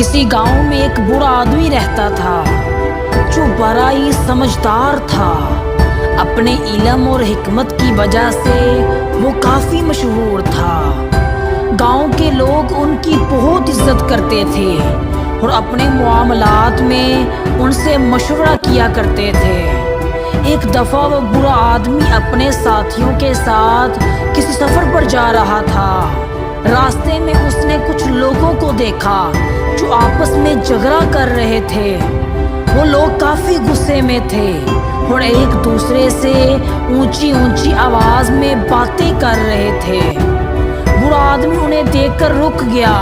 किसी गांव में एक बूढ़ा आदमी रहता था जो बड़ा ही समझदार था। अपने इल्म और हिकमत की वजह से वो काफी मशहूर था। गांव के लोग उनकी बहुत इज्जत करते थे और अपने मुआमलात में उनसे मशवरा किया करते थे। एक दफा वो बूढ़ा आदमी अपने साथियों के साथ किसी सफर पर जा रहा था। रास्ते में उसने कुछ लोगों को देखा जो आपस में झगड़ा कर रहे थे। वो लोग काफी गुस्से में थे और एक दूसरे से ऊंची ऊंची आवाज में बातें कर रहे थे। बूढ़ा आदमी उन्हें देखकर रुक गया।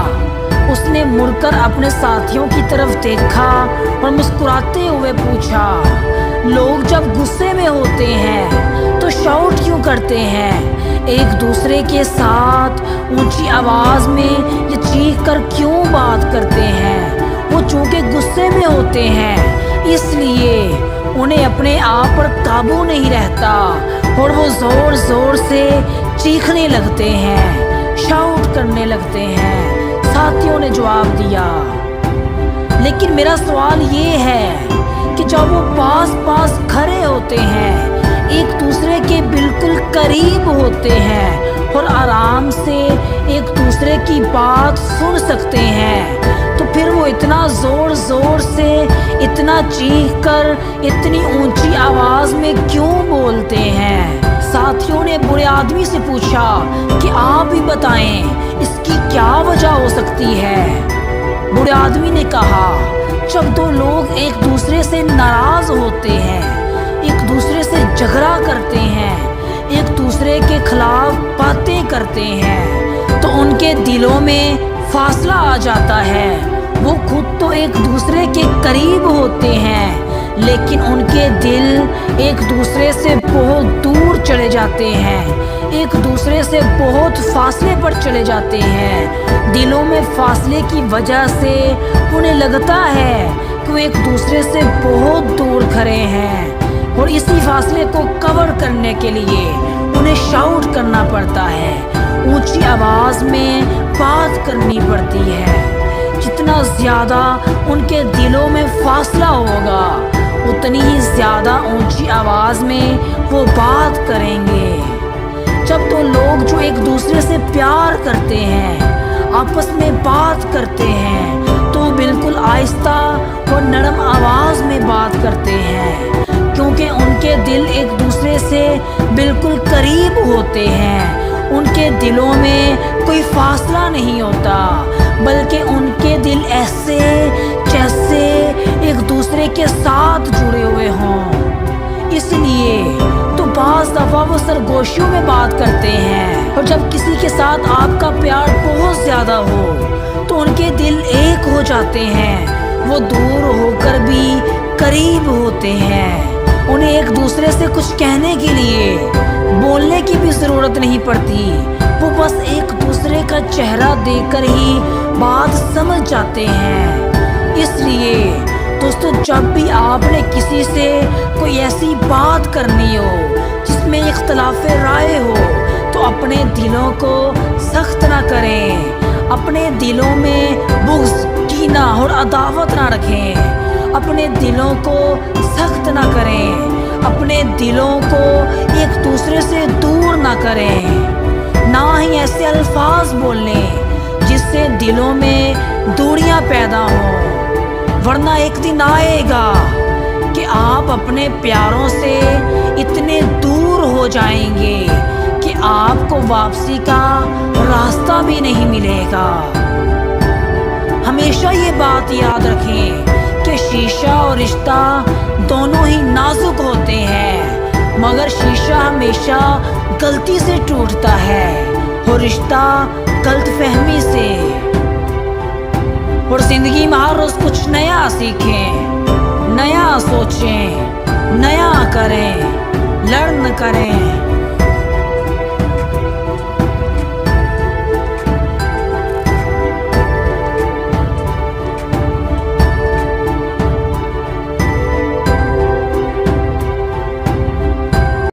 उसने मुड़कर अपने साथियों की तरफ देखा और मुस्कुराते हुए पूछा, लोग जब गुस्से में होते हैं तो शाउट क्यों करते हैं? एक दूसरे के साथ ऊंची आवाज में ये चीख कर क्यों बात करते हैं? वो चूंकि गुस्से में होते हैं इसलिए उन्हें अपने आप पर काबू नहीं रहता और वो जोर जोर से चीखने लगते हैं, शाउट करने लगते हैं। साथियों ने जवाब दिया, लेकिन मेरा सवाल ये है कि जब वो पास पास खड़े होते हैं, एक दूसरे के बिल्कुल करीब होते हैं और आराम से एक दूसरे की बात सुन सकते हैं, तो फिर वो इतना जोर जोर से, इतना चीख कर, इतनी ऊंची आवाज में क्यों बोलते हैं? साथियों ने बूढ़े आदमी से पूछा कि आप ही बताएं इसकी क्या वजह हो सकती है। बूढ़े आदमी ने कहा, जब दो लोग एक दूसरे से नाराज होते हैं, एक दूसरे से झगड़ा करते हैं, एक दूसरे के खिलाफ बातें करते हैं, तो उनके दिलों में फासला आ जाता है। वो खुद तो एक दूसरे के करीब होते हैं लेकिन उनके दिल एक दूसरे से बहुत दूर चले जाते हैं, एक दूसरे से बहुत फासले पर चले जाते हैं। दिलों में फासले की वजह से उन्हें लगता है कि वो एक दूसरे से बहुत दूर खड़े हैं और इसी फासले को कवर करने के लिए उन्हें शाउट करना पड़ता है, ऊंची आवाज में बात करनी पड़ती है। जितना ज्यादा उनके दिलों में फासला होगा उतनी ही ज्यादा ऊंची आवाज में वो बात करेंगे। जब तो लोग जो एक दूसरे से प्यार करते हैं आपस में बात करते हैं तो बिल्कुल आहिस्ता और नरम आवाज में बात करते हैं, क्योंकि उनके दिल एक दूसरे से बिल्कुल करीब होते हैं। उनके दिलों में कोई फासला नहीं होता बल्कि उनके दिल ऐसे जैसे एक दूसरे के साथ जुड़े हुए हों। इसलिए तो बाज़ दफ़ा वो सरगोशियों में बात करते हैं और जब किसी के साथ आपका प्यार बहुत ज़्यादा हो तो उनके दिल एक हो जाते हैं, वो दूर होकर भी करीब होते हैं। उन्हें एक दूसरे से कुछ कहने के लिए बोलने की भी ज़रूरत नहीं पड़ती, वो बस एक दूसरे का चेहरा देखकर ही बात समझ जाते हैं। इसलिए दोस्तों, जब भी आपने किसी से कोई ऐसी बात करनी हो जिसमें इख्तलाफ राय हो तो अपने दिलों को सख्त ना करें, अपने दिलों में बुग़्ज़, कीना और अदावत ना रखें, अपने दिलों को सख्त ना करें, अपने दिलों को एक दूसरे से दूर ना करें, ना ही ऐसे अल्फाज बोलें जिससे दिलों में दूरियां पैदा हों। वरना एक दिन आएगा कि आप अपने प्यारों से इतने दूर हो जाएंगे कि आपको वापसी का रास्ता भी नहीं मिलेगा। हमेशा ये बात याद रखें कि शीशा और रिश्ता दोनों ही नाजुक होते हैं, मगर शीशा हमेशा गलती से टूटता है और रिश्ता गलतफहमी से। और जिंदगी में हर रोज कुछ नया सीखें, नया सोचें, नया करें, लर्न करें।